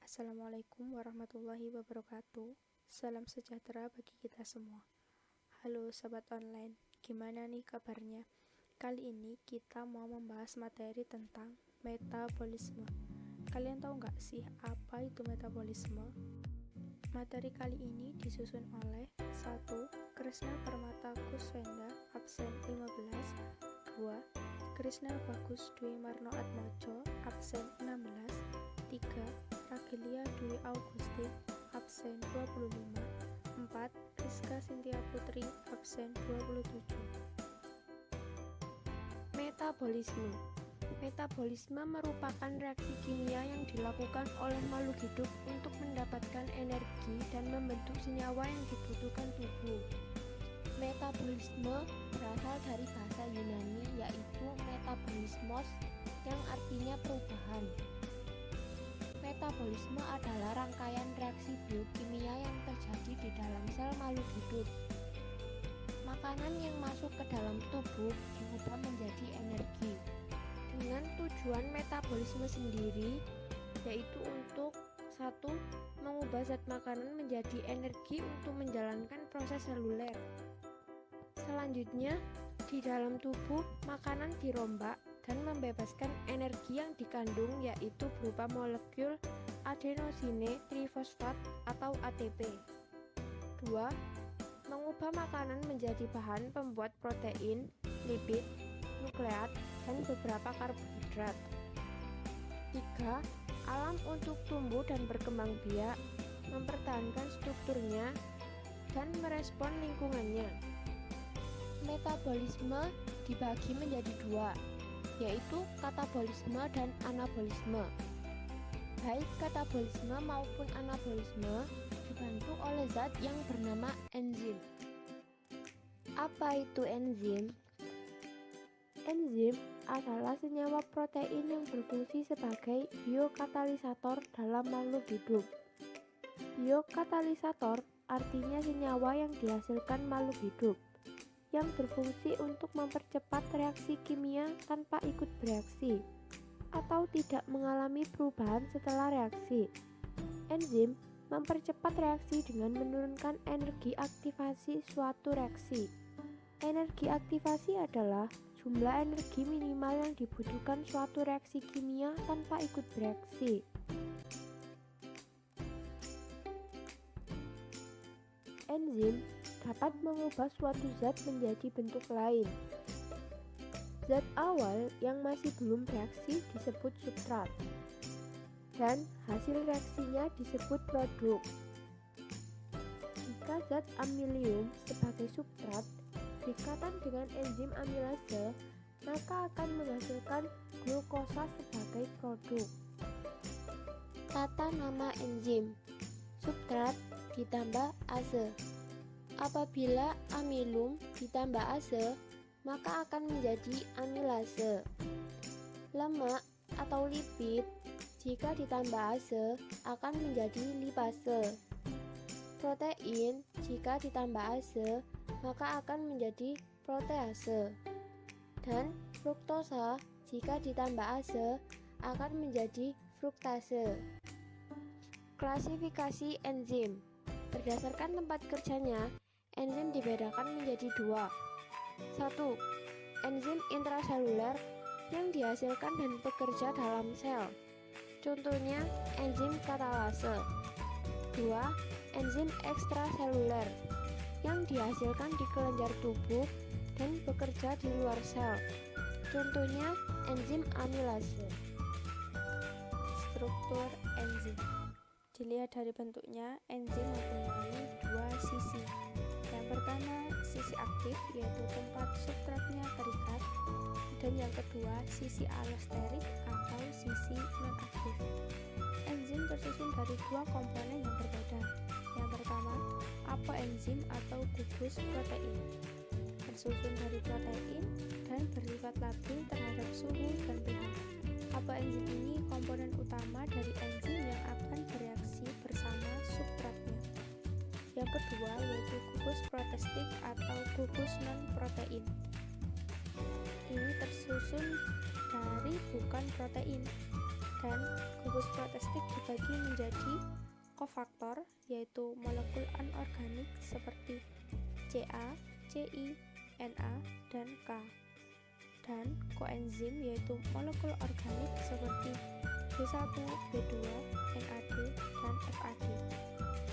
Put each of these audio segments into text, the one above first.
Assalamualaikum warahmatullahi wabarakatuh. Salam sejahtera bagi kita semua. Halo sahabat online, gimana nih kabarnya? Kali ini kita mau membahas materi tentang metabolisme. Kalian tahu nggak sih apa itu metabolisme? Materi kali ini disusun oleh 1. Krisna Permata Kuswenda, absen 15. 2. Krisna Bagus Dwi Marno Atmojo, absen 16. 3. Ragelia Dwi Augustin, absen 25. 4. Rizka Sintia Putri, absen 27. Metabolisme. Metabolisme merupakan reaksi kimia yang dilakukan oleh makhluk hidup untuk mendapatkan energi dan membentuk senyawa yang dibutuhkan tubuh. Metabolisme berasal dari bahasa Yunani yaitu metabolismos yang artinya perubahan. Metabolisme adalah rangkaian reaksi biokimia yang terjadi di dalam sel makhluk hidup. Makanan yang masuk ke dalam tubuh diubah menjadi energi. Dengan tujuan metabolisme sendiri, yaitu untuk 1. Mengubah zat makanan menjadi energi untuk menjalankan proses seluler. Selanjutnya, di dalam tubuh, makanan dirombak dan membebaskan energi yang dikandung yaitu berupa molekul adenosine trifosfat atau ATP. 2. Mengubah makanan menjadi bahan pembuat protein, lipid, nukleat, dan beberapa karbohidrat. 3. Alam untuk tumbuh dan berkembang biak, mempertahankan strukturnya, dan merespon lingkungannya. Metabolisme dibagi menjadi dua, yaitu katabolisme dan anabolisme. Baik katabolisme maupun anabolisme dibantu oleh zat yang bernama enzim. Apa itu enzim? Enzim adalah senyawa protein yang berfungsi sebagai biokatalisator dalam makhluk hidup. Biokatalisator artinya senyawa yang dihasilkan makhluk hidup yang berfungsi untuk mempercepat reaksi kimia tanpa ikut bereaksi atau tidak mengalami perubahan setelah reaksi. Enzim mempercepat reaksi dengan menurunkan energi aktivasi suatu reaksi. Energi aktivasi adalah jumlah energi minimal yang dibutuhkan suatu reaksi kimia tanpa ikut bereaksi. Enzim dapat mengubah suatu zat menjadi bentuk lain. Zat awal yang masih belum bereaksi disebut substrat, dan hasil reaksinya disebut produk. Jika zat amilium sebagai substrat berikatan dengan enzim amilase, maka akan menghasilkan glukosa sebagai produk. Tata nama enzim: substrat ditambah ase. Apabila amilum ditambah ase, maka akan menjadi amilase. Lemak atau lipid jika ditambah ase akan menjadi lipase. Protein jika ditambah ase maka akan menjadi protease. Dan fruktosa jika ditambah ase akan menjadi fruktase. Klasifikasi enzim. Berdasarkan tempat kerjanya, enzim dibedakan menjadi dua. 1. Enzim intraseluler yang dihasilkan dan bekerja dalam sel. Contohnya enzim katalase. 2. Enzim ekstraseluler yang dihasilkan di kelenjar tubuh dan bekerja di luar sel. Contohnya enzim amilase. Struktur enzim. Dilihat dari bentuknya, enzim mempunyai dua sisi. Yang pertama, sisi aktif, yaitu tempat substratnya terikat, dan yang kedua, sisi alosterik atau sisi non-aktif. Enzim tersusun dari dua komponen yang berbeda. Yang pertama, apoenzim atau gugus protein, tersusun dari protein dan bersifat labil terhadap suhu dan pH. Apoenzim ini komponen utama dari enzim yang akan bereaksi bersama substratnya. Yang kedua yaitu gugus protestik atau gugus non-protein. Ini tersusun dari bukan protein, dan gugus protestik dibagi menjadi kofaktor, yaitu molekul anorganik seperti Ca, Ci, Na, dan K, dan koenzim, yaitu molekul organik seperti B1, B2, NAD, dan FAD.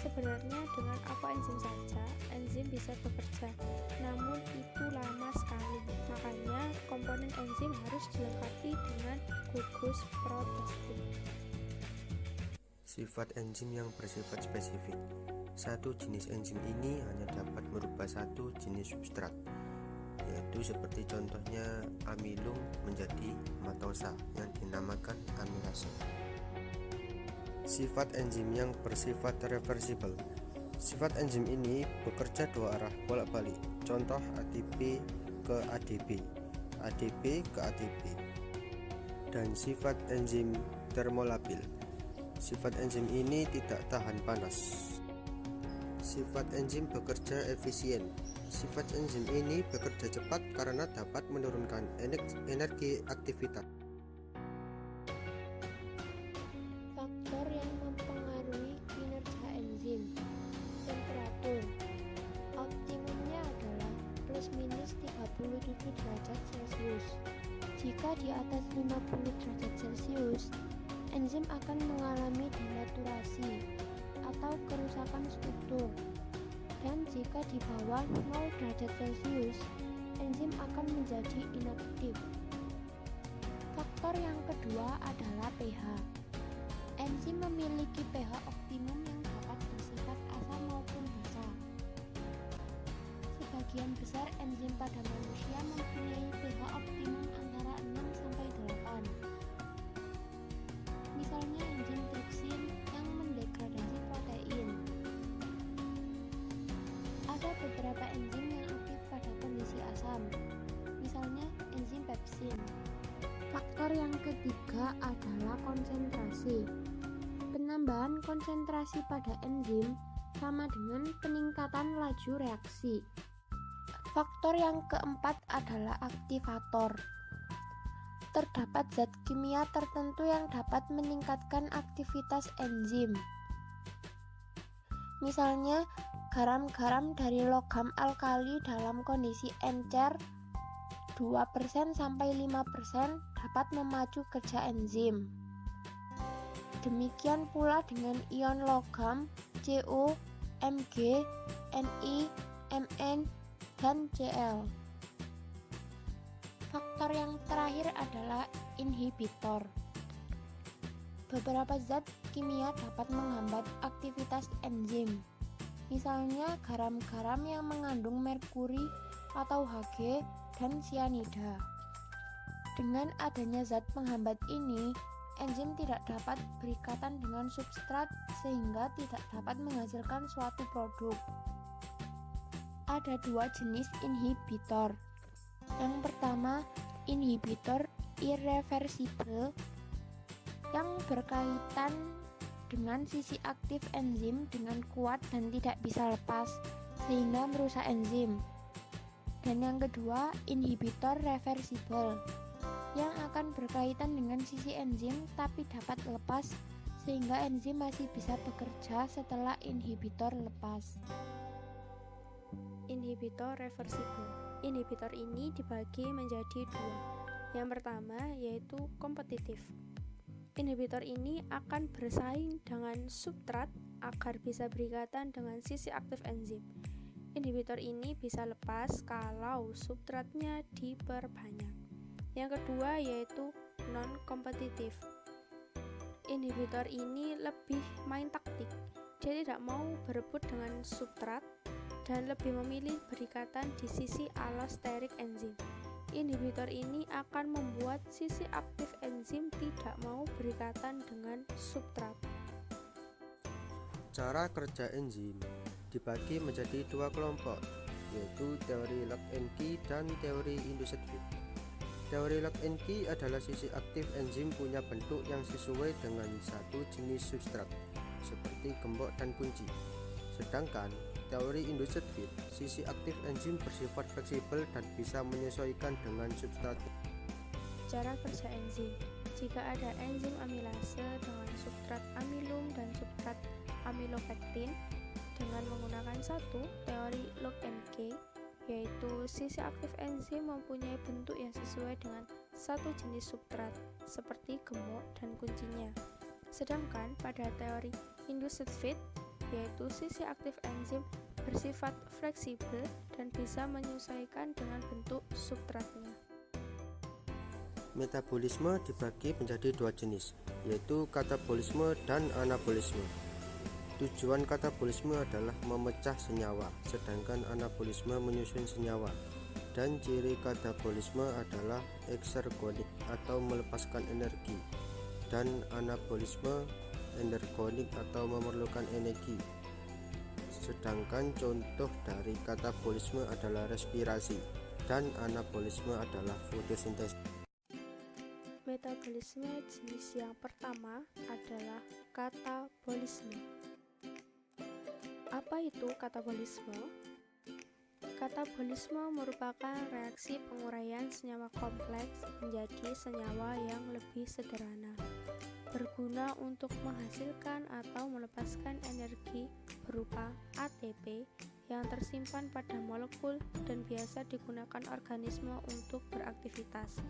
Sebenarnya dengan apa enzim saja, enzim bisa bekerja, namun itu lama sekali. Makanya komponen enzim harus dilengkapi dengan gugus protestik. Sifat enzim yang bersifat spesifik. Satu jenis enzim ini hanya dapat merubah satu jenis substrat, yaitu seperti contohnya amilum menjadi matosa yang dinamakan amilase. Sifat enzim yang bersifat reversible. Sifat enzim ini bekerja dua arah bolak-balik. Contoh ATP ke ADP, ADP ke ATP. Dan sifat enzim termolabil. Sifat enzim ini tidak tahan panas. Sifat enzim bekerja efisien. Sifat enzim ini bekerja cepat karena dapat menurunkan energi aktivitas. Faktor yang mempengaruhi kinerja enzim. Temperatur. Optimumnya adalah plus minus 37 derajat Celcius. Jika di atas 50 derajat Celcius, enzim akan mengalami denaturasi atau kerusakan struktur. Dan jika di bawah 0 derajat Celcius, enzim akan menjadi inaktif. Faktor yang kedua adalah pH. Enzim memiliki pH optimum yang dapat bersifat asam maupun basa. Sebagian besar enzim pada manusia mempunyai pH optimum antara 6 sampai 8. Misalnya enzim tripsin yang mendegradasi protein. Ada beberapa enzim yang aktif pada kondisi asam, misalnya enzim pepsin. Faktor yang ketiga adalah konsentrasi. Penambahan konsentrasi pada enzim sama dengan peningkatan laju reaksi. Faktor yang keempat adalah aktivator. Terdapat zat kimia tertentu yang dapat meningkatkan aktivitas enzim. Misalnya, garam-garam dari logam alkali dalam kondisi encer 2% sampai 5% dapat memacu kerja enzim. Demikian pula dengan ion logam Co, Mg, Ni, Mn, dan Cl. Faktor yang terakhir adalah inhibitor. Beberapa zat kimia dapat menghambat aktivitas enzim. Misalnya garam-garam yang mengandung merkuri atau Hg dan sianida. Dengan adanya zat penghambat ini, enzim tidak dapat berikatan dengan substrat sehingga tidak dapat menghasilkan suatu produk. Ada dua jenis inhibitor. Yang pertama, inhibitor irreversible yang berkaitan dengan sisi aktif enzim dengan kuat dan tidak bisa lepas sehingga merusak enzim. Dan yang kedua, inhibitor reversible yang akan berkaitan dengan sisi enzim tapi dapat lepas sehingga enzim masih bisa bekerja setelah inhibitor lepas. Inhibitor reversible. Inhibitor ini dibagi menjadi dua. Yang pertama yaitu kompetitif. Inhibitor ini akan bersaing dengan substrat agar bisa berikatan dengan sisi aktif enzim. Inhibitor ini bisa lepas kalau substratnya diperbanyak. Yang kedua yaitu non-kompetitif. Inhibitor ini lebih main taktik. Dia tidak mau berebut dengan substrat dan lebih memilih berikatan di sisi allosterik enzim. Inhibitor ini akan membuat sisi aktif enzim tidak mau berikatan dengan substrat. Cara kerja enzim dibagi menjadi dua kelompok, yaitu teori lock and key dan teori induced fit. Teori lock and key adalah sisi aktif enzim punya bentuk yang sesuai dengan satu jenis substrat, seperti gembok dan kunci. Sedangkan teori induced fit, sisi aktif enzim bersifat fleksibel dan bisa menyesuaikan dengan substrat. Cara kerja enzim. Jika ada enzim amilase dengan substrat amilum dan substrat amilopektin dengan menggunakan satu teori log and key, yaitu sisi aktif enzim mempunyai bentuk yang sesuai dengan satu jenis substrat seperti gemuk dan kuncinya. Sedangkan pada teori induced fit, yaitu sisi aktif enzim bersifat fleksibel dan bisa menyesuaikan dengan bentuk substratnya. Metabolisme dibagi menjadi dua jenis, yaitu katabolisme dan anabolisme. Tujuan katabolisme adalah memecah senyawa, sedangkan anabolisme menyusun senyawa. Dan ciri katabolisme adalah eksergonik atau melepaskan energi, dan anabolisme energonik atau memerlukan energi. Sedangkan contoh dari katabolisme adalah respirasi, dan anabolisme adalah fotosintesis. Metabolisme jenis yang pertama adalah katabolisme. Apa itu katabolisme? Katabolisme merupakan reaksi penguraian senyawa kompleks menjadi senyawa yang lebih sederhana, berguna untuk menghasilkan atau melepaskan energi berupa ATP yang tersimpan pada molekul dan biasa digunakan organisme untuk beraktivitas.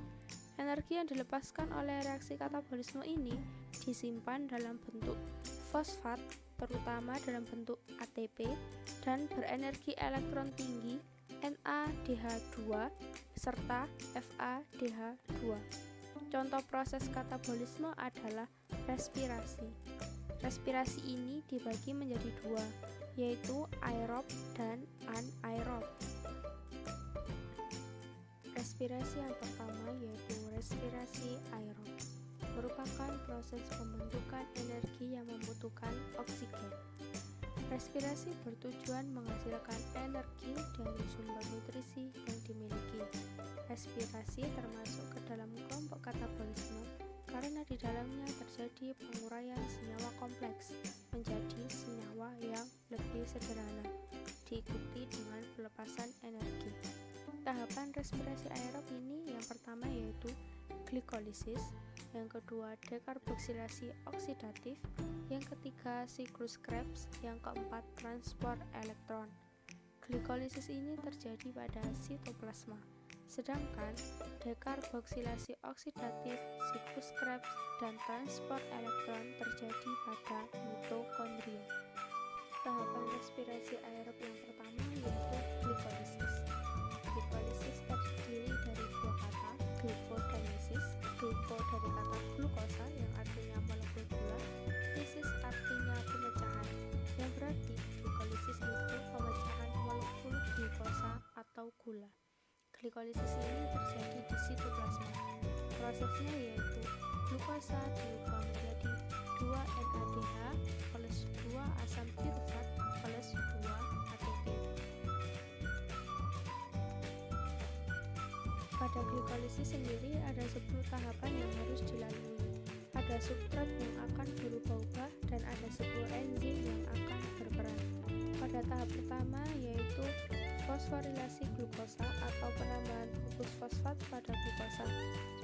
Energi yang dilepaskan oleh reaksi katabolisme ini disimpan dalam bentuk fosfat, terutama dalam bentuk ATP, dan berenergi elektron tinggi NADH2 serta FADH2. Contoh proses katabolisme adalah respirasi. Respirasi ini dibagi menjadi dua, yaitu aerob dan anaerob. Respirasi yang pertama yaitu respirasi aerob, merupakan proses pembentukan energi yang membutuhkan oksigen. Respirasi bertujuan menghasilkan energi dari sumber nutrisi yang dimiliki. Respirasi termasuk ke dalam kelompok katabolisme karena di dalamnya terjadi penguraian senyawa kompleks menjadi senyawa yang lebih sederhana, diikuti dengan pelepasan energi. Tahapan respirasi aerob ini yang pertama yaitu glikolisis, yang kedua dekarboksilasi oksidatif, yang ketiga siklus Krebs, yang keempat transport elektron. Glikolisis ini terjadi pada sitoplasma, sedangkan dekarboksilasi oksidatif, siklus Krebs, dan transport elektron terjadi pada mitokondria. Tahapan respirasi aerob yang pertama yaitu glikolisis. Glikolisis terdiri dari dua kata, gliko dan lisis. Gliko dari kata glukosa yang artinya molekul gula, lisis artinya pemecahan, yang berarti glikolisis itu pemecahan molekul glukosa atau gula. Glikolisis ini terjadi di sitoplasma. Prosesnya yaitu glukosa diubah menjadi 2-NADH plus 2 asam pirufat plus 2 ATP. Pada glikolisis sendiri ada 10 tahapan yang harus dilalui. Ada substrat yang akan berubah-ubah dan ada 10 enzim yang akan berperan. Pada tahap pertama yaitu fosforilasi glukosa atau penambahan gugus fosfat pada glukosa.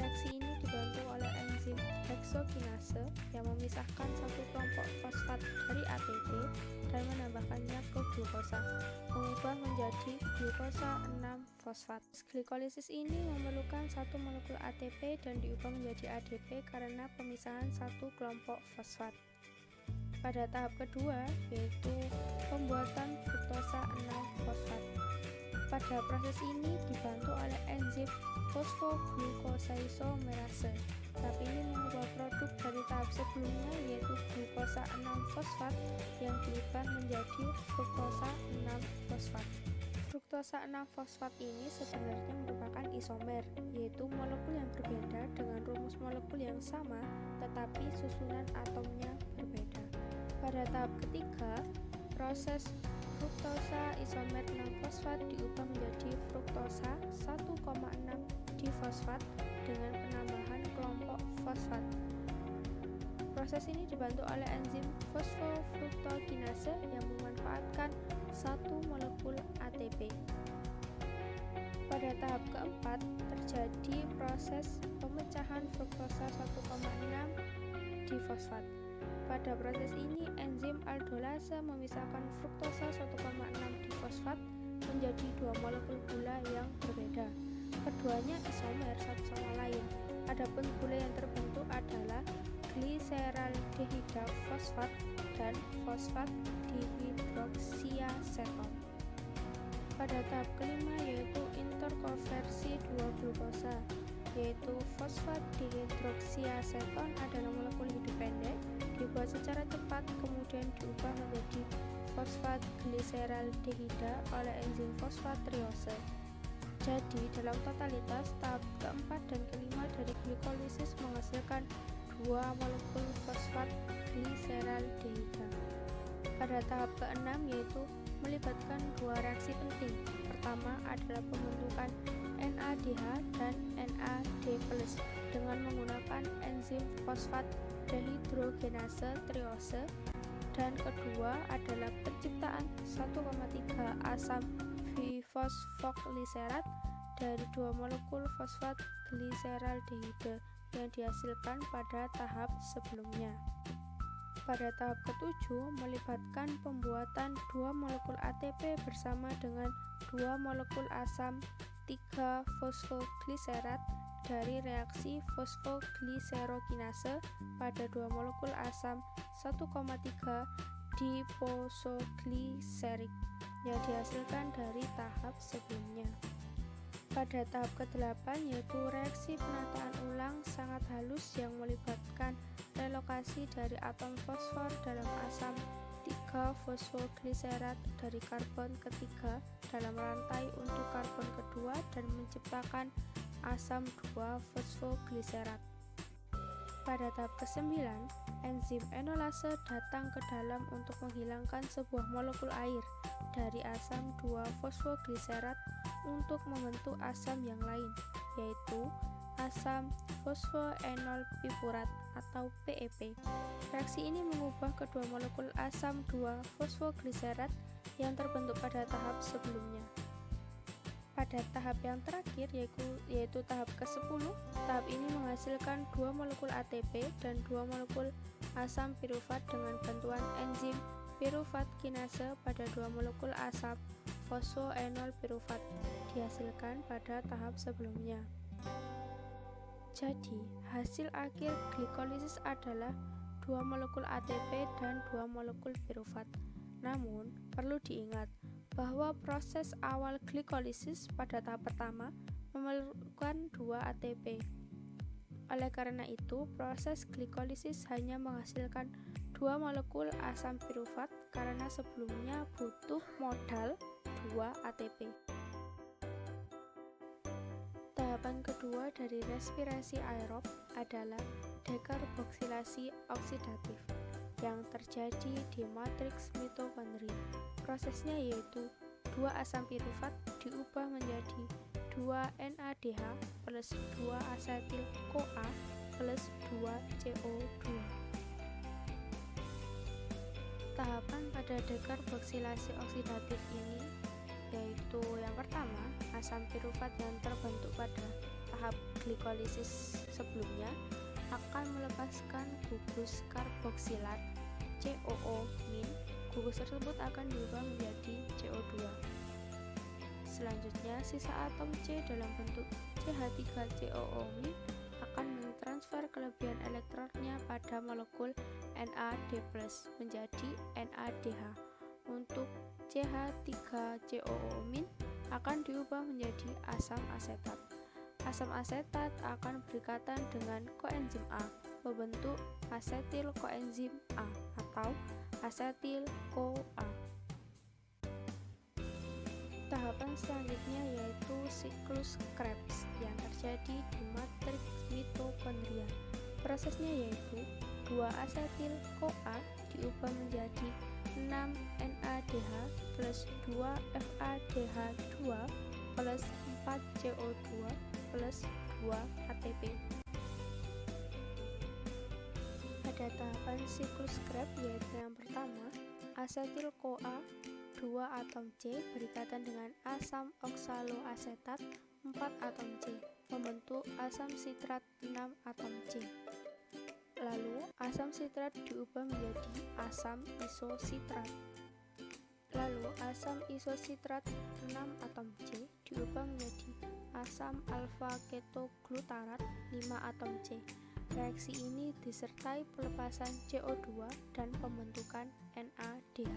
Reaksi ini dibantu oleh enzim heksokinase yang memisahkan satu kelompok fosfat dari ATP dan menambahkannya ke glukosa, mengubah menjadi glukosa 6-fosfat. Glikolisis ini memerlukan satu molekul ATP dan diubah menjadi ADP karena pemisahan satu kelompok fosfat. Pada tahap kedua yaitu pembuatan fruktosa 6-fosfat. Pada proses ini dibantu oleh enzim fosfoglucosaisomerase. Tahap ini mengubah produk dari tahap sebelumnya yaitu glukosa 6-fosfat yang diubah menjadi fruktosa 6-fosfat. Fruktosa 6-fosfat ini sebenarnya merupakan isomer, yaitu molekul yang berbeda dengan rumus molekul yang sama tetapi susunan atomnya berbeda. Pada tahap ketiga, proses fruktosa isomer 6-fosfat diubah menjadi fruktosa 1,6 difosfat dengan penambahan kelompok fosfat. Proses ini dibantu oleh enzim fosfofruktokinase yang memanfaatkan satu molekul ATP. Pada tahap keempat, terjadi proses pemecahan fruktosa 1,6 di fosfat. Pada proses ini, enzim aldolase memisahkan fruktosa 1,6 di fosfat menjadi dua molekul gula yang berbeda. Keduanya isomer satu sama lain. Adapun gula yang terbentuk adalah gliseraldehida fosfat dan fosfat dihidroksiaseton. Pada tahap kelima yaitu interkonversi dua glukosa, yaitu fosfat dihidroksiaseton adalah molekul hidup pendek, dibuat secara cepat kemudian diubah menjadi fosfat gliseraldehida oleh enzim fosfatriose. Jadi dalam totalitas tahap keempat dan kelima dari glikolisis menghasilkan dua molekul fosfat gliseraldehida. Pada tahap keenam yaitu melibatkan dua reaksi penting. Pertama adalah pembentukan NADH dan NAD+ dengan menggunakan enzim fosfat dehidrogenase triose, dan kedua adalah penciptaan 1,3 asam bifosfoglycerat dari dua molekul fosfat gliseraldehida yang dihasilkan pada tahap sebelumnya. Pada tahap ketujuh, melibatkan pembuatan dua molekul ATP bersama dengan dua molekul asam 3-fosfoglycerat dari reaksi fosfogliserokinase pada dua molekul asam 1,3 diphosoglyceric yang dihasilkan dari tahap sebelumnya. Pada tahap ke-8 yaitu reaksi penataan ulang sangat halus yang melibatkan relokasi dari atom fosfor dalam asam 3-fosfoglycerat dari karbon ketiga dalam rantai untuk karbon kedua dan menciptakan asam 2-fosfoglycerat. Pada tahap ke-9, enzim enolase datang ke dalam untuk menghilangkan sebuah molekul air dari asam 2-fosfoglycerat untuk membentuk asam yang lain, yaitu asam fosfoenol pipurat atau PEP. Reaksi ini mengubah kedua molekul asam 2-fosfoglycerat yang terbentuk pada tahap sebelumnya. Pada tahap yang terakhir yaitu tahap ke-10, tahap ini menghasilkan dua molekul ATP dan dua molekul asam pirufat dengan bantuan enzim pirufat kinase pada dua molekul asam fosfoenol pirufat dihasilkan pada tahap sebelumnya. Jadi, hasil akhir glikolisis adalah dua molekul ATP dan dua molekul pirufat. Namun, perlu diingat bahwa proses awal glikolisis pada tahap pertama memerlukan dua ATP. Oleh karena itu, proses glikolisis hanya menghasilkan dua molekul asam pirufat karena sebelumnya butuh modal 2 ATP. Tahapan kedua dari respirasi aerob adalah dekarboksilasi oksidatif yang terjadi di matriks mitokondria. Prosesnya yaitu 2 asam pirufat diubah menjadi 2 NADH plus 2 asetil CoA plus 2 CO2. Tahapan pada dekarboksilasi oksidatif ini yaitu yang pertama, asam pirufat yang terbentuk pada tahap glikolisis sebelumnya akan melepaskan gugus karboksilat COO-. Gugus tersebut akan diubah menjadi CO2. Selanjutnya, sisa atom C dalam bentuk CH3COO- akan mentransfer kelebihan elektronnya pada molekul NAD+ menjadi NADH. Untuk CH3COO- akan diubah menjadi asam asetat. Asam asetat akan berikatan dengan koenzim A, membentuk asetil koenzim A atau asetil CoA. Tahapan selanjutnya yaitu siklus Krebs yang terjadi di matriks mitokondria. Prosesnya yaitu 2 asetil CoA diubah menjadi 6 NADH plus 2 FADH2 plus 4 CO2 plus 2 ATP. Pada tahapan siklus Krebs yaitu yang pertama, asetil CoA 2 atom C berikatan dengan asam oksaloasetat 4 atom C, membentuk asam sitrat 6 atom C. Lalu, asam sitrat diubah menjadi asam isositrat. Lalu, asam isositrat 6 atom C diubah menjadi asam alfa-ketoglutarat 5 atom C. Reaksi ini disertai pelepasan CO2 dan pembentukan NADH.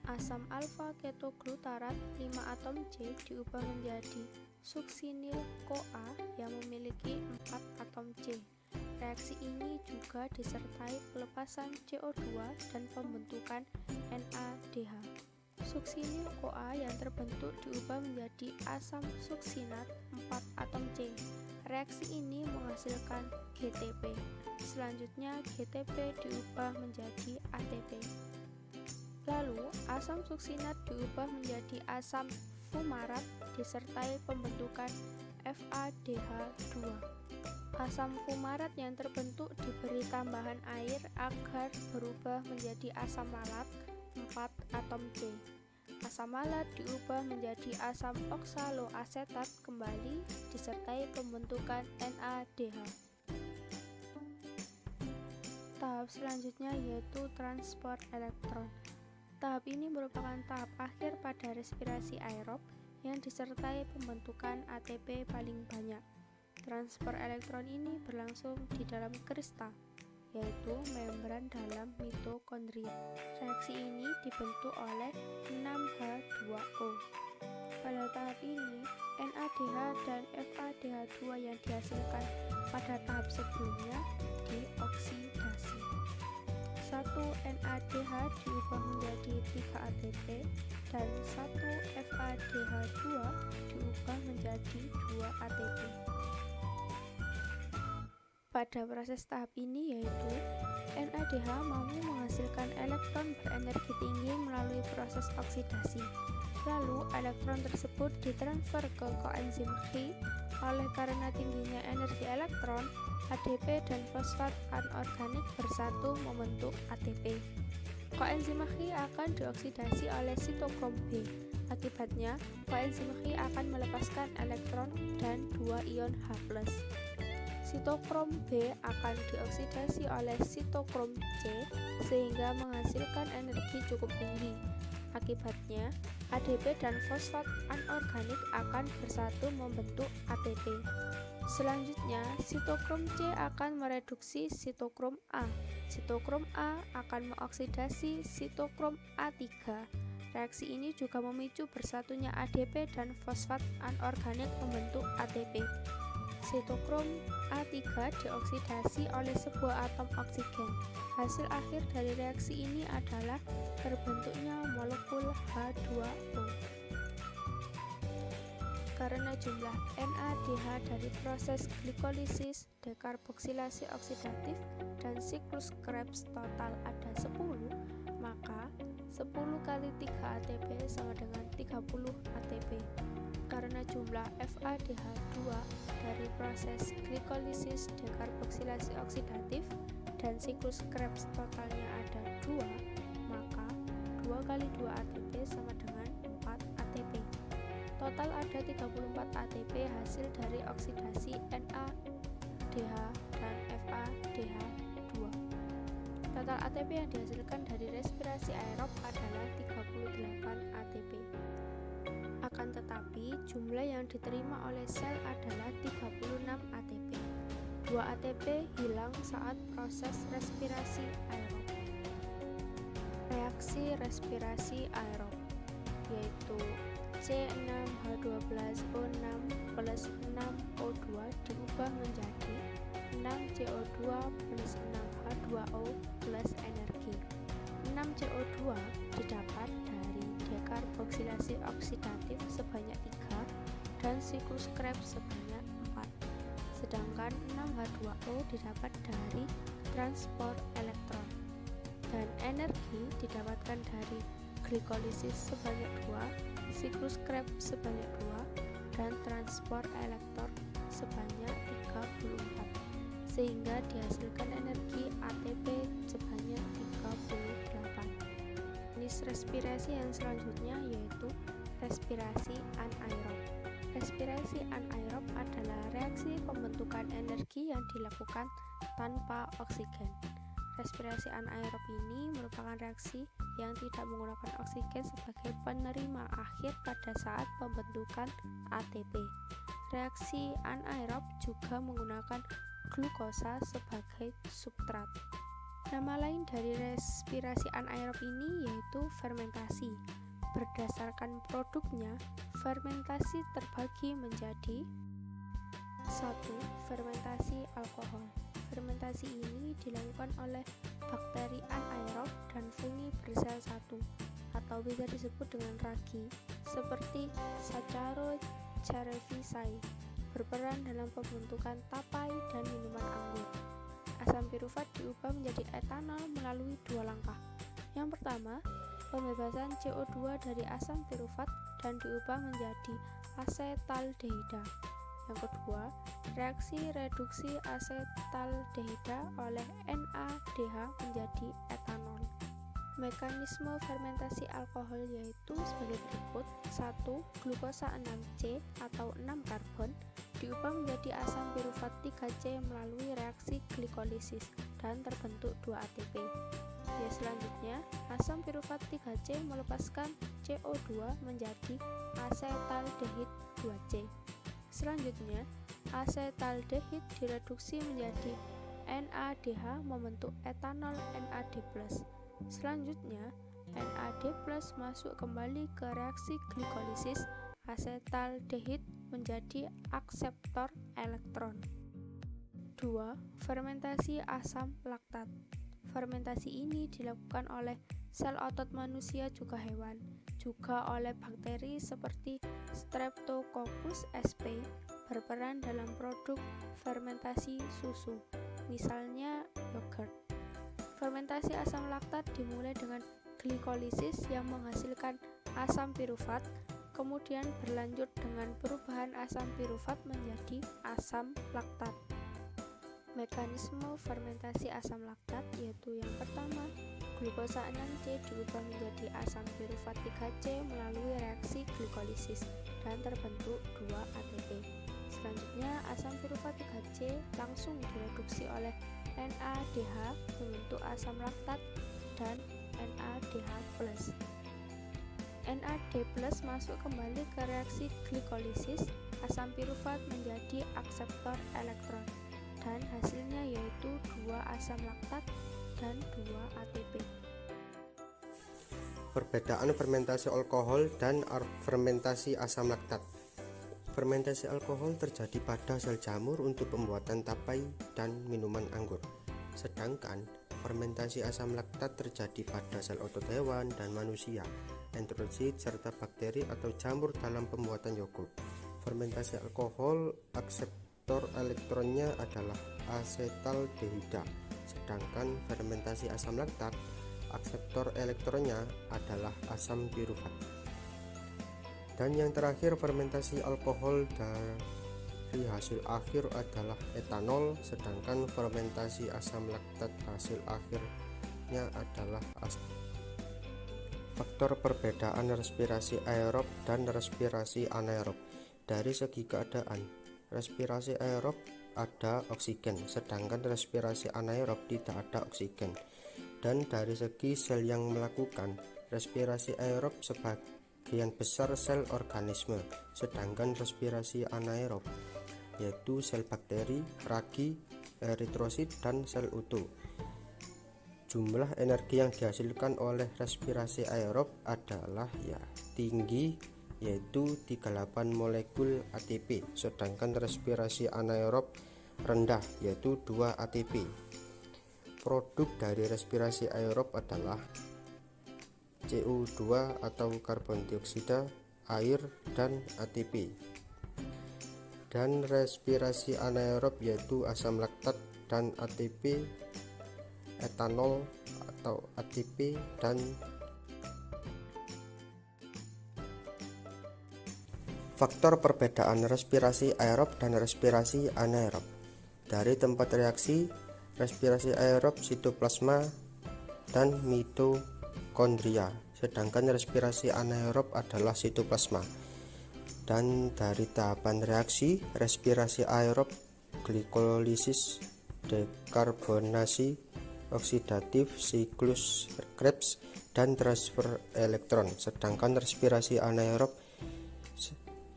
Asam alfa-ketoglutarat 5 atom C diubah menjadi suksinil-CoA yang memiliki 4 atom C. Reaksi ini juga disertai pelepasan CO2 dan pembentukan NADH. Suksinil-CoA yang terbentuk diubah menjadi asam suksinat 4 atom C. Reaksi ini menghasilkan GTP. Selanjutnya GTP diubah menjadi ATP. Lalu, asam suksinat diubah menjadi asam fumarat disertai pembentukan FADH2. Asam fumarat yang terbentuk diberi tambahan air agar berubah menjadi asam malat 4 atom C. Asam malat diubah menjadi asam oksaloasetat kembali disertai pembentukan NADH. Tahap selanjutnya yaitu transport elektron. Tahap ini merupakan tahap akhir pada respirasi aerob yang disertai pembentukan ATP paling banyak. Transfer elektron ini berlangsung di dalam kristal, yaitu membran dalam mitokondria. Reaksi ini dibentuk oleh 6H2O. Pada tahap ini, NADH dan FADH2 yang dihasilkan pada tahap sebelumnya dioksidasi. 1 NADH diubah menjadi 3 ATP dan 1 FADH2 diubah menjadi 2 ATP. Pada proses tahap ini yaitu NADH mampu menghasilkan elektron berenergi tinggi melalui proses oksidasi. Lalu elektron tersebut ditransfer ke koenzim Xi. Oleh karena tingginya energi elektron, ADP dan fosfat anorganik bersatu membentuk ATP. Koenzim Xi akan dioksidasi oleh sitokrom B. Akibatnya, koenzim Xi akan melepaskan elektron dan 2 ion H+. Sitokrom B akan dioksidasi oleh sitokrom C sehingga menghasilkan energi cukup tinggi. Akibatnya, ADP dan fosfat anorganik akan bersatu membentuk ATP. Selanjutnya, sitokrom C akan mereduksi sitokrom A. Sitokrom A akan mengoksidasi sitokrom A3. Reaksi ini juga memicu bersatunya ADP dan fosfat anorganik membentuk ATP. Sitokrom A3 dioksidasi oleh sebuah atom oksigen. Hasil akhir dari reaksi ini adalah terbentuknya molekul H2O. Karena jumlah NADH dari proses glikolisis, dekarboksilasi oksidatif, dan siklus Krebs total ada 10, maka 10 kali 3 ATP sama dengan 30 ATP. Karena jumlah FADH2 dari proses glikolisis, dekarboksilasi oksidatif, dan siklus Krebs totalnya ada 2, maka 2 kali 2 ATP sama dengan 4 ATP. Total ada 34 ATP hasil dari oksidasi NADH dan FADH2. Total ATP yang dihasilkan dari respirasi aerob adalah 38 ATP. Akan tetapi, jumlah yang diterima oleh sel adalah 36 ATP. 2 ATP hilang saat proses respirasi aerob. Reaksi respirasi aerob yaitu C6H12O6 plus 6O2 diubah menjadi 6CO2 plus 6H2O plus energi. 6CO2 didapat dari dekarboksilasi oksidatif sebanyak 3 dan siklus Krebs sebanyak 4. Sedangkan 6H2O didapat dari transport elektron. Dan energi didapatkan dari glikolisis sebanyak 2, siklus Krebs sebanyak 2, dan transport elektron sebanyak 34, sehingga dihasilkan energi ATP sebanyak 38. Ini jenis respirasi yang selanjutnya yaitu respirasi anaerob. Respirasi anaerob adalah reaksi pembentukan energi yang dilakukan tanpa oksigen. Respirasi anaerob ini merupakan reaksi yang tidak menggunakan oksigen sebagai penerima akhir pada saat pembentukan ATP. Reaksi anaerob juga menggunakan glukosa sebagai substrat. Nama lain dari respirasi anaerob ini yaitu fermentasi. Berdasarkan produknya, fermentasi terbagi menjadi 1. Fermentasi alkohol. Fermentasi ini dilakukan oleh bakteri anaerob dan fungi bersel satu atau bisa disebut dengan ragi seperti Saccharomyces berperan dalam pembentukan tapai dan minuman anggur. Asam pirufat diubah menjadi etanol melalui dua langkah. Yang pertama, pembebasan CO2 dari asam pirufat dan diubah menjadi asetaldehida. Yang kedua, reaksi reduksi asetaldehida oleh NADH menjadi etanol. Mekanisme fermentasi alkohol yaitu sebagai berikut. 1. Glukosa 6C atau 6 karbon diubah menjadi asam pirufat 3C melalui reaksi glikolisis dan terbentuk 2 ATP. Selanjutnya, asam pirufat 3C melepaskan CO2 menjadi asetaldehid 2C. Selanjutnya, asetaldehid direduksi menjadi NADH membentuk etanol NAD+. Selanjutnya, NAD+ masuk kembali ke reaksi glikolisis. Asetaldehid menjadi akseptor elektron. 2. Fermentasi asam laktat. Fermentasi ini dilakukan oleh sel otot manusia juga hewan, juga oleh bakteri seperti Streptococcus sp berperan dalam produk fermentasi susu, misalnya yogurt. Fermentasi asam laktat dimulai dengan glikolisis yang menghasilkan asam pirufat, kemudian berlanjut dengan perubahan asam pirufat menjadi asam laktat. Mekanisme fermentasi asam laktat yaitu yang pertama, glukosa 6C diubah menjadi asam pirufat 3C melalui reaksi glikolisis dan terbentuk 2 ATP. Selanjutnya, asam pirufat 3C langsung direduksi oleh NADH membentuk asam laktat dan NADH+. NAD+ masuk kembali ke reaksi glikolisis, asam pirufat menjadi akseptor elektron, dan hasilnya yaitu 2 asam laktat dan 2 ATP. Perbedaan fermentasi alkohol dan fermentasi asam laktat. Fermentasi alkohol terjadi pada sel jamur untuk pembuatan tapai dan minuman anggur. Sedangkan fermentasi asam laktat terjadi pada sel otot hewan dan manusia, enterosit serta bakteri atau jamur dalam pembuatan yogurt. Fermentasi alkohol akseptor elektronnya adalah asetaldehida, sedangkan fermentasi asam laktat akseptor elektronnya adalah asam pirufat. Dan yang terakhir, fermentasi alkohol dari hasil akhir adalah etanol, sedangkan fermentasi asam laktat hasil akhirnya adalah Faktor perbedaan respirasi aerob dan respirasi anaerob. Dari segi keadaan, respirasi aerob ada oksigen, sedangkan respirasi anaerob tidak ada oksigen. Dan dari segi sel yang melakukan, respirasi aerob sebagian besar sel organisme, sedangkan respirasi anaerob yaitu sel bakteri, ragi, eritrosit, dan sel utuh. Jumlah energi yang dihasilkan oleh respirasi aerob adalah tinggi, yaitu 38 molekul ATP, sedangkan respirasi anaerob rendah, yaitu 2 ATP. Produk dari respirasi aerob adalah CO2 atau karbon dioksida, air, dan ATP. Dan respirasi anaerob yaitu asam laktat dan ATP, etanol atau ATP, dan faktor perbedaan respirasi aerob dan respirasi anaerob. Dari tempat reaksi, respirasi aerob sitoplasma dan mitokondria, sedangkan respirasi anaerob adalah sitoplasma. Dan dari tahapan reaksi, respirasi aerob, glikolisis, dekarbonasi, oksidatif, siklus Krebs, dan transfer elektron, sedangkan respirasi anaerob,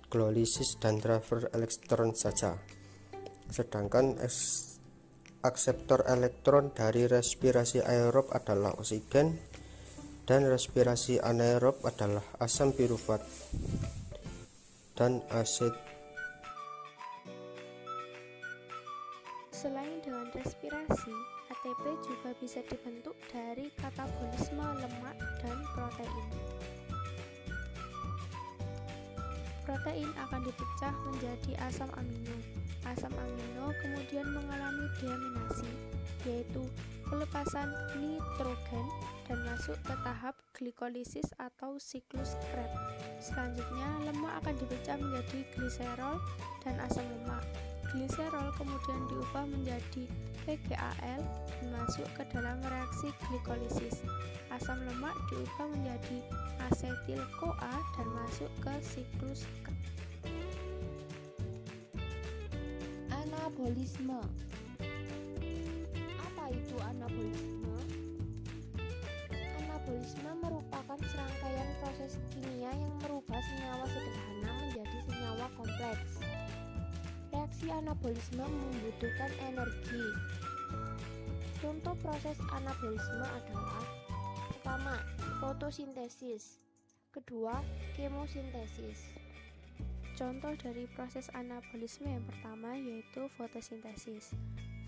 glikolisis dan transfer elektron saja. Sedangkan akseptor elektron dari respirasi aerob adalah oksigen, dan respirasi anaerob adalah asam pirufat dan aset. Selain dengan respirasi, ATP juga bisa dibentuk dari katabolisme lemak dan protein. Protein akan dipecah menjadi asam amino. Asam amino kemudian mengalami deaminasi, yaitu pelepasan nitrogen dan masuk ke tahap glikolisis atau siklus Krebs. Selanjutnya, lemak akan dipecah menjadi gliserol dan asam lemak. Gliserol kemudian diubah menjadi PGAL dan masuk ke dalam reaksi glikolisis. Asam lemak diubah menjadi asetil-CoA dan masuk ke siklus Krebs. Anabolisme. Apa itu anabolisme? Anabolisme merupakan serangkaian proses kimia yang merubah senyawa sederhana menjadi senyawa kompleks. Reaksi anabolisme membutuhkan energi. Contoh proses anabolisme adalah: pertama, fotosintesis, kedua, kemosintesis. Contoh dari proses anabolisme yang pertama yaitu fotosintesis.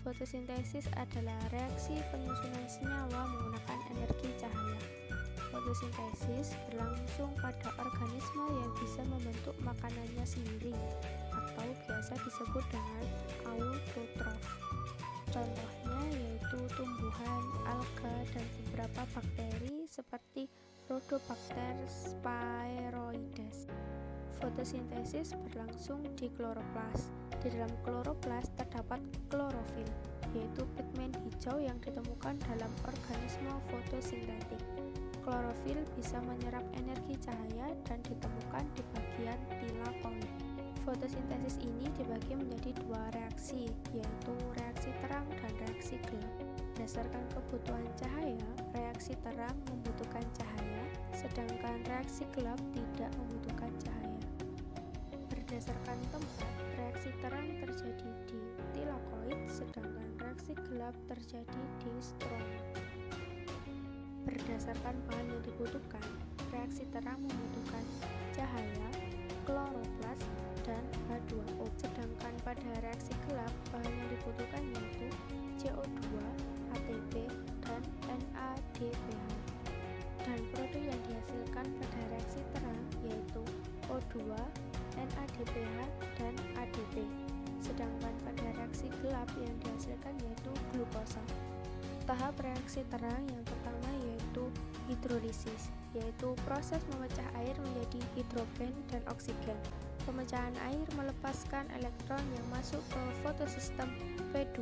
Fotosintesis adalah reaksi penyusunan senyawa menggunakan energi cahaya. Fotosintesis berlangsung pada organisme yang bisa membentuk makanannya sendiri atau biasa disebut dengan autotrof. Contohnya yaitu tumbuhan, alga, dan beberapa bakteri seperti Rhodobacter sphaeroides. Fotosintesis berlangsung di kloroplas. Di dalam kloroplas terdapat klorofil, yaitu pigmen hijau yang ditemukan dalam organisme fotosintetik. Klorofil bisa menyerap energi cahaya dan ditemukan di bagian tilakoid. Fotosintesis ini dibagi menjadi dua reaksi, yaitu reaksi terang dan reaksi gelap. Berdasarkan kebutuhan cahaya, reaksi terang membutuhkan cahaya, sedangkan reaksi gelap tidak membutuhkan cahaya. Berdasarkan tempat, reaksi terang terjadi di tilakoid, sedangkan reaksi gelap terjadi di stroma. Berdasarkan bahan yang dibutuhkan, reaksi terang membutuhkan cahaya, kloroplas, dan H2O. Sedangkan pada reaksi gelap, bahan yang dibutuhkan yaitu CO2, ATP, dan NADPH. Dan produk yang dihasilkan pada reaksi terang yaitu O2, NADPH, dan ADP. Sedangkan pada reaksi gelap yang dihasilkan yaitu glukosa. Tahap reaksi terang yang pertama yaitu hidrolisis, yaitu proses memecah air menjadi hidrogen dan oksigen. Pemecahan air melepaskan elektron yang masuk ke fotosistem P2.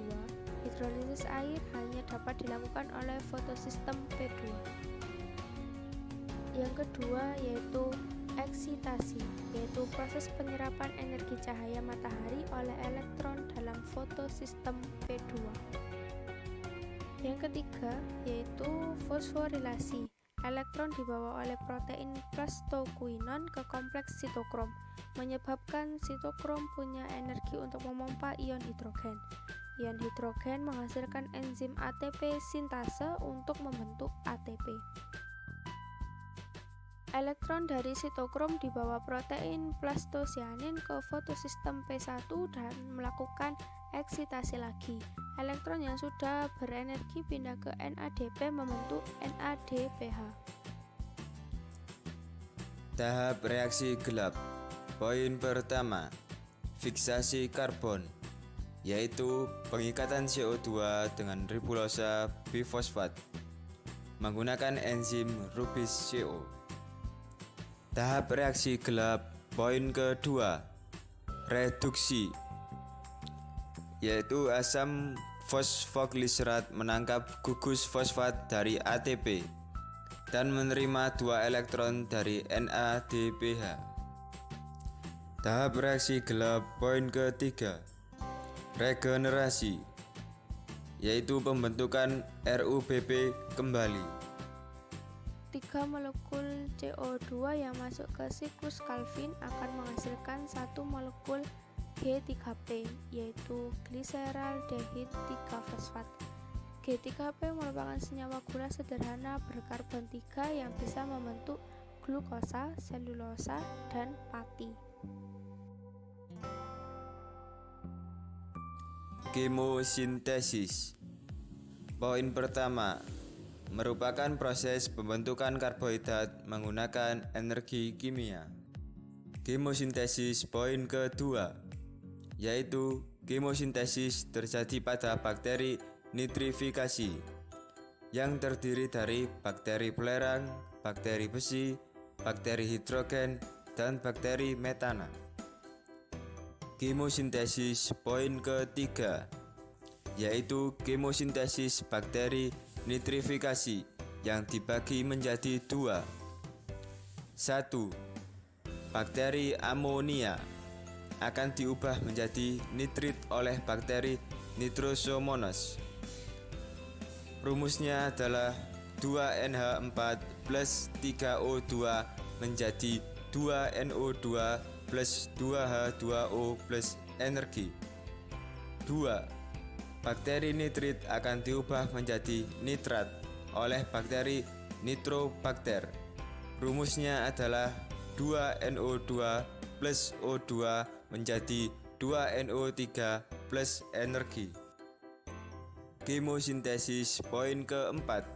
Hidrolisis air hanya dapat dilakukan oleh fotosistem P2. Yang kedua yaitu eksitasi, yaitu proses penyerapan energi cahaya matahari oleh elektron dalam fotosistem P2. Yang ketiga yaitu fosforilasi. Elektron dibawa oleh protein plastoquinone ke kompleks sitokrom, menyebabkan sitokrom punya energi untuk memompa ion hidrogen. Ion hidrogen menghasilkan enzim ATP sintase untuk membentuk ATP. Elektron dari sitokrom dibawa protein plastocyanin ke fotosistem P1 dan melakukan eksitasi lagi. Elektron yang sudah berenergi pindah ke NADP membentuk NADPH. Tahap reaksi gelap. Poin pertama, fiksasi karbon, yaitu pengikatan CO2 dengan ribulosa bifosfat menggunakan enzim Rubis CO. Tahap reaksi gelap. Poin kedua, reduksi, yaitu asam fosfogliserat menangkap gugus fosfat dari ATP. dan menerima 2 elektron dari NADPH. Tahap reaksi gelap poin ketiga, regenerasi, yaitu pembentukan RuBP kembali. 3 molekul CO2 yang masuk ke siklus Calvin akan menghasilkan 1 molekul G3P, yaitu gliseraldehid 3-fosfat. G3P merupakan senyawa gula sederhana berkarbon 3 yang bisa membentuk glukosa, selulosa, dan pati. Kemosintesis. Poin pertama, merupakan proses pembentukan karbohidrat menggunakan energi kimia. Kemosintesis poin kedua, yaitu kemosintesis terjadi pada bakteri nitrifikasi yang terdiri dari bakteri belerang, bakteri besi, bakteri hidrogen, dan bakteri metana. Kemosintesis poin ketiga, yaitu kemosintesis bakteri nitrifikasi yang dibagi menjadi 2. 1. Bakteri amonia akan diubah menjadi nitrit oleh bakteri Nitrosomonas. Rumusnya adalah 2NH4 plus 3O2 menjadi 2NO2 plus 2H2O plus energi. 2. Bakteri nitrit akan diubah menjadi nitrat oleh bakteri Nitrobacter. Rumusnya adalah 2NO2 plus O2 menjadi 2NO3 plus energi. Kemosintesis poin keempat,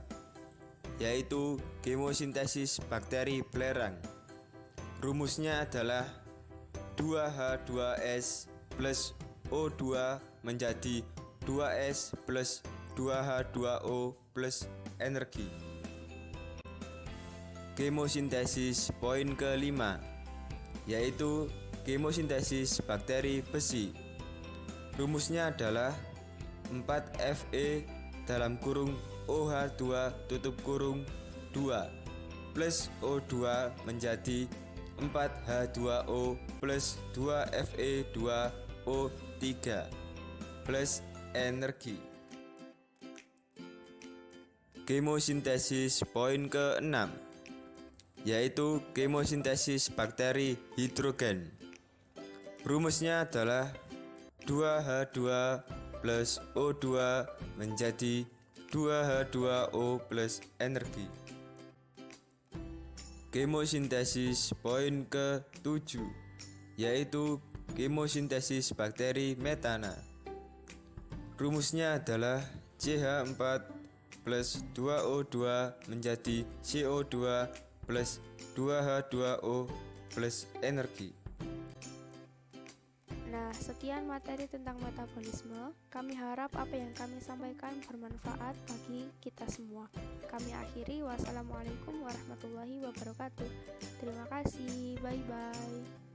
yaitu kemosintesis bakteri belerang. Rumusnya adalah 2H2S plus O2 menjadi 2S plus 2H2O plus energi. Kemosintesis poin kelima, yaitu kemosintesis bakteri besi. Rumusnya adalah 4Fe dalam kurung OH2 tutup kurung 2 plus O2 menjadi 4H2O plus 2Fe2O3 plus energi. Kemosintesis poin ke-6, yaitu kemosintesis bakteri hidrogen. Rumusnya adalah 2H2 plus O2 menjadi 2H2O plus energi. Kemosintesis poin ke-7, yaitu kemosintesis bakteri metana. Rumusnya adalah CH4 plus 2O2 menjadi CO2 plus 2H2O plus energi. Nah, sekian materi tentang metabolisme. Kami harap apa yang kami sampaikan bermanfaat bagi kita semua. Kami akhiri. Wassalamualaikum warahmatullahi wabarakatuh. Terima kasih. Bye-bye.